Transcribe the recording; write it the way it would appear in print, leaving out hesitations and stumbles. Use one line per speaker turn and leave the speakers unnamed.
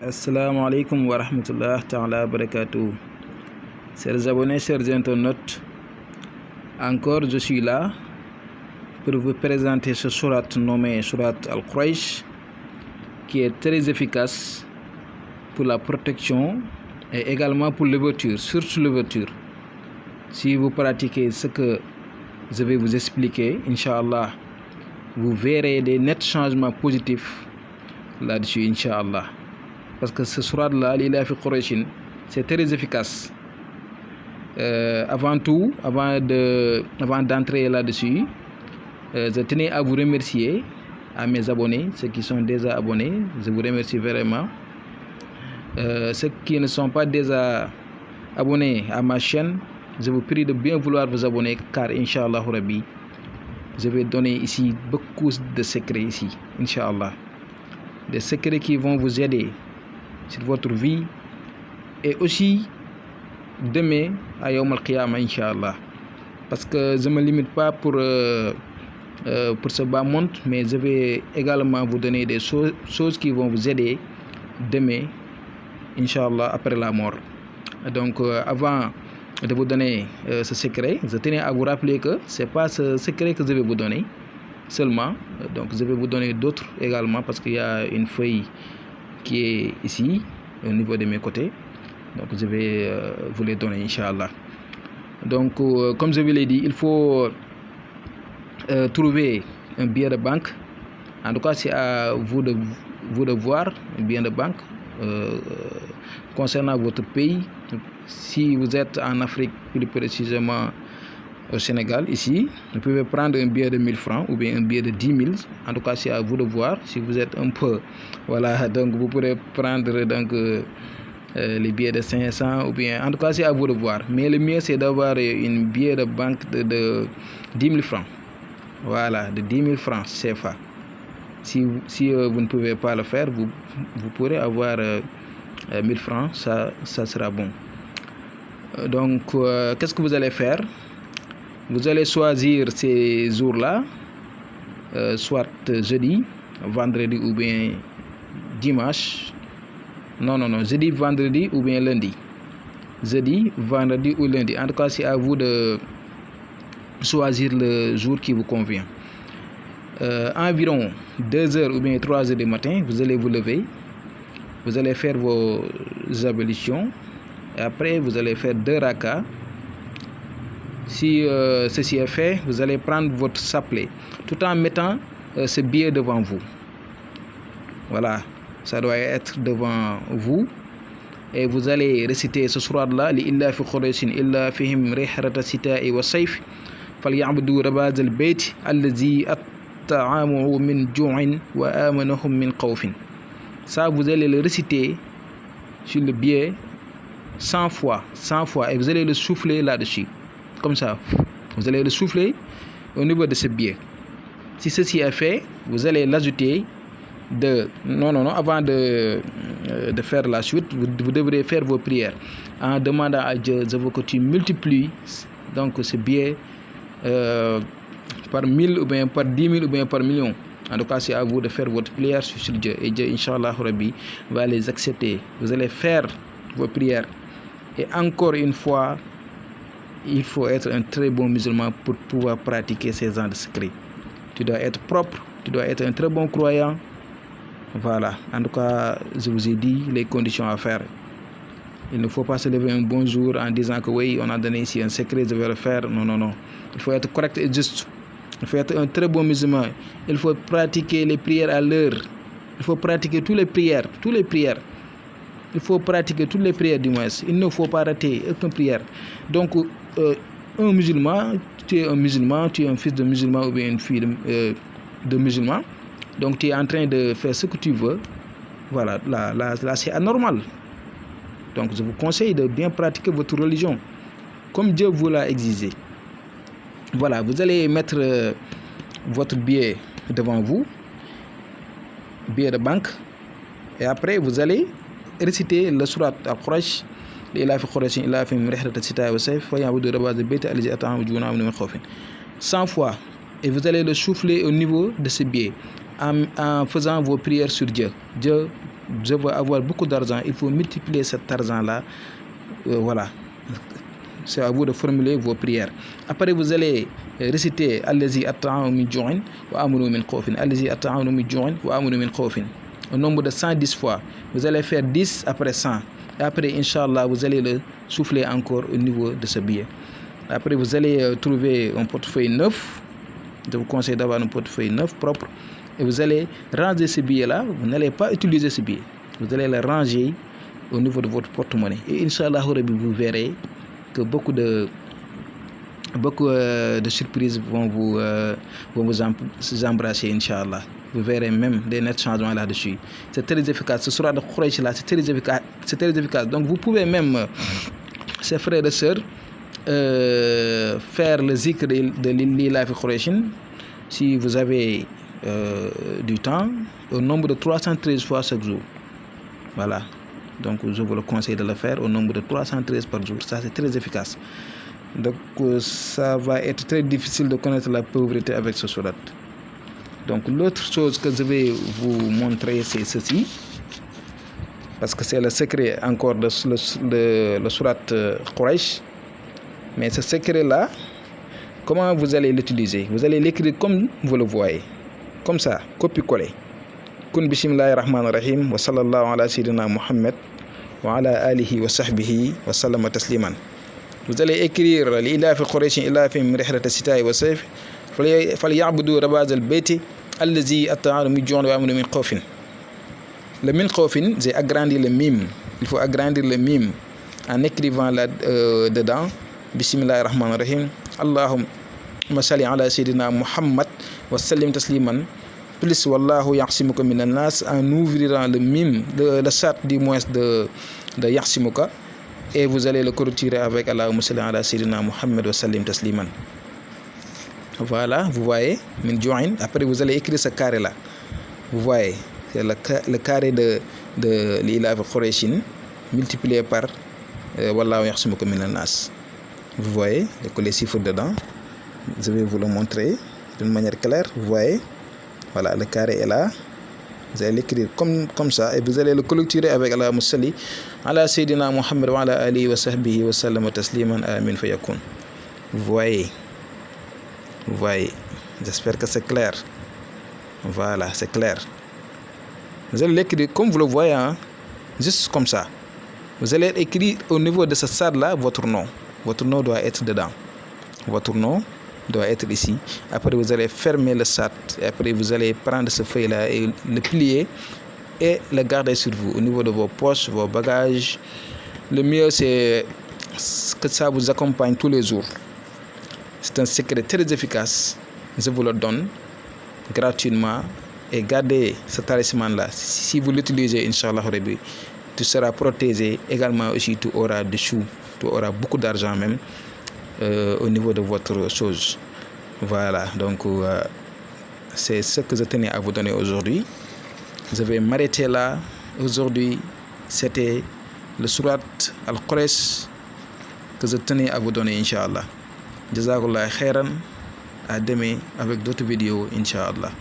Assalamu alaikum wa rahmatullah ta'ala wa barakatuh. Chers abonnés, chers internautes, encore je suis là pour vous présenter ce sourate nommé sourate Al-Quraysh qui est très efficace pour la protection et également pour l'ouverture, surtout l'ouverture. Si vous pratiquez ce que je vais vous expliquer, Inch'Allah, vous verrez des nets changements positifs là-dessus, Inch'Allah. Parce que ce sourate-là, l'Ila fi Qurayshin, c'est très efficace. Avant tout, avant d'entrer là-dessus, je tenais à vous remercier, à mes abonnés, ceux qui sont déjà abonnés, je vous remercie vraiment. Ceux qui ne sont pas déjà abonnés à ma chaîne, je vous prie de bien vouloir vous abonner car Inch'Allah Rabbi, je vais donner ici beaucoup de secrets ici, Inch'Allah. Des secrets qui vont vous aider sur votre vie et aussi demain à Yawm al-Qiyamah, Inch'Allah. Parce que je ne me limite pas pour ce bas monde, mais je vais également vous donner des choses qui vont vous aider demain, Inch'Allah, après la mort. Donc, avant de vous donner ce secret, je tenais à vous rappeler que ce n'est pas ce secret que je vais vous donner seulement. Donc, je vais vous donner d'autres également parce qu'il y a une feuille qui est ici, au niveau de mes côtés. Donc, je vais vous les donner, Inch'Allah. Donc, comme je vous l'ai dit, il faut trouver un billet de banque. En tout cas, c'est à vous de voir un billet de banque concernant votre pays. Si vous êtes en Afrique, plus précisément au Sénégal, ici, vous pouvez prendre un billet de 1000 francs ou bien un billet de 10 000. En tout cas, c'est à vous de voir. Si vous êtes un peu... Voilà, donc vous pourrez prendre donc, les billets de 500 ou bien... En tout cas, c'est à vous de voir. Mais le mieux, c'est d'avoir une billet de banque de 10 000 francs. Voilà, de 10 000 francs CFA. Si vous ne pouvez pas le faire, vous pourrez avoir 1000 francs. Ça sera bon. Donc, qu'est-ce que vous allez faire? Vous allez choisir ces jours-là, soit jeudi, vendredi ou bien dimanche. Non, jeudi, vendredi ou bien lundi. Jeudi, vendredi ou lundi. En tout cas, c'est à vous de choisir le jour qui vous convient. Environ 2h ou bien 3h du matin, vous allez vous lever. Vous allez faire vos ablutions. Et après, vous allez faire 2 rakas. Si ceci est fait, vous allez prendre votre chapelet tout en mettant ce billet devant vous. Voilà, ça doit être devant vous. Et vous allez réciter ce sourate-là, l'Illa fi Qurayshin, illa fihim rihrata sita'i wa sayf, falya'budu rabaz al-bayt, allazi at'amahu min ju'in wa amanahum min khawfin. Ça, vous allez le réciter sur le billet 100 fois, et vous allez le souffler là-dessus. Comme ça, vous allez le souffler au niveau de ce billet. Si ceci est fait, vous allez l'ajouter avant de faire la suite, vous devrez faire vos prières en demandant à Dieu, je veux que tu multiplies donc ce billet par 1000 ou bien par 10 000 ou bien par million. En tout cas, c'est à vous de faire votre prière sur Dieu. Et Dieu, Inch'Allah Rabbi, va les accepter. Vous allez faire vos prières. Et encore une fois, il faut être un très bon musulman pour pouvoir pratiquer ces genres de secrets. Tu dois être propre, tu dois être un très bon croyant. Voilà, en tout cas, je vous ai dit les conditions à faire. Il ne faut pas se lever un bon jour en disant que oui, on a donné ici un secret, je vais le faire. Non. Il faut être correct et juste. Il faut être un très bon musulman. Il faut pratiquer les prières à l'heure. Il faut pratiquer toutes les prières. Il faut pratiquer toutes les prières du moins. Il ne faut pas rater aucune prière. Donc, un musulman, tu es un fils de musulman ou bien une fille de musulman. Donc, tu es en train de faire ce que tu veux. Voilà, là c'est anormal. Donc, je vous conseille de bien pratiquer votre religion comme Dieu vous l'a exigé. Voilà, vous allez mettre votre billet devant vous, billet de banque, et après, vous allez réciter le sourate Al-Quraysh, l'Ila fi Qurayshin, illa fihim rihrata sita'i wa sayf, falya'budu rabaz al-bayt allazi at'amahum min ju'in min khawfin. 100 fois. Et vous allez le souffler au niveau de ce billet en faisant vos prières sur Dieu. Dieu, je veux avoir beaucoup d'argent, il faut multiplier cet argent-là. Voilà. C'est à vous de formuler vos prières. Après, vous allez réciter Allazi at'amanu min ju'in wa amanu min khawfin. Allazi at'amanu min ju'in wa amanu min khawfin. Au nombre de 110 fois. Vous allez faire 10 après 100. Et après, Inch'Allah, vous allez le souffler encore au niveau de ce billet. Après, vous allez trouver un portefeuille neuf. Je vous conseille d'avoir un portefeuille neuf, propre. Et vous allez ranger ce billet-là. Vous n'allez pas utiliser ce billet. Vous allez le ranger au niveau de votre porte-monnaie. Et Inch'Allah, vous verrez que beaucoup de surprises vont vous embrasser, Inch'Allah. Vous verrez même des nets changements là-dessus. C'est très efficace. Ce sera de Quraysh là, c'est très efficace. Donc vous pouvez même, chers frères et sœurs, faire le zikr de l'Ilaf Qurayshin si vous avez du temps, au nombre de 313 fois chaque jour. Voilà. Donc je vous le conseille de le faire au nombre de 313 par jour. Ça, c'est très efficace. Donc ça va être très difficile de connaître la pauvreté avec ce surat. Donc l'autre chose que je vais vous montrer, c'est ceci. Parce que c'est le secret encore de le surat Quraysh. Mais ce secret-là, comment vous allez l'utiliser? Vous allez l'écrire comme vous le voyez. Comme ça, copier-coller. Kun bismillahir rahmanir rahim wa sallallahu ala sayyidina Muhammad wa ala alihi wa sahbihi wa sallama tasliman. Vous allez écrire l'ilaf Quraysh ilafim rihlat as-sita'i wa sayf falyabudu rabaz al-bayti allazi at'amanu min ju'in wa amanu min khawfin. Le min khawfin, j'ai agrandi le mim. Il faut agrandir le mim en écrivant là dedans bismillahir rahmanir rahim Allahumma salli ala sayyidina Muhammad wa sallim tasliman. Plus wallahu ya'simuka minan nas, en ouvrant le mim, le chat du moins de ya'simuka, et vous allez le corriger avec Allahumma salli ala sayyidina Muhammad wa sallim tasliman. Voilà, vous voyez, min ju'in. Après vous allez écrire ce carré là. Vous voyez, c'est le carré de l'ilaf Qurayshin multiplié par wallahu ya'simuka minan nas. Vous voyez, les chiffres dedans. Je vais vous le montrer d'une manière claire. Vous voyez. Voilà, le carré est là. Vous allez l'écrire comme ça et vous allez le clôturer avec Allahumma salli ala sayyidina Muhammad wa ala alihi wa sahbihi wa sallam tasliman amin fayakun. Vous voyez. J'espère que c'est clair. Voilà, c'est clair. Vous allez l'écrire comme vous le voyez, hein? Juste comme ça. Vous allez écrire au niveau de ce stade-là votre nom. Votre nom doit être dedans. Votre nom doit être ici. Après, vous allez fermer le sat. Et après, vous allez prendre ce feuille-là et le plier et le garder sur vous, au niveau de vos poches, vos bagages. Le mieux, c'est que ça vous accompagne tous les jours. C'est un secret très efficace. Je vous le donne gratuitement. Et gardez ce talisman-là. Si vous l'utilisez, Inch'Allah, tu seras protégé. Également aussi, tu auras des choux. Tu auras beaucoup d'argent même. Au niveau de votre chose. Voilà, donc c'est ce que je tenais à vous donner aujourd'hui. Je vais m'arrêter là. Aujourd'hui, c'était le surat Al-Quraysh que je tenais à vous donner, Inch'Allah. Jazakallah khairan. À demain avec d'autres vidéos, Inch'Allah.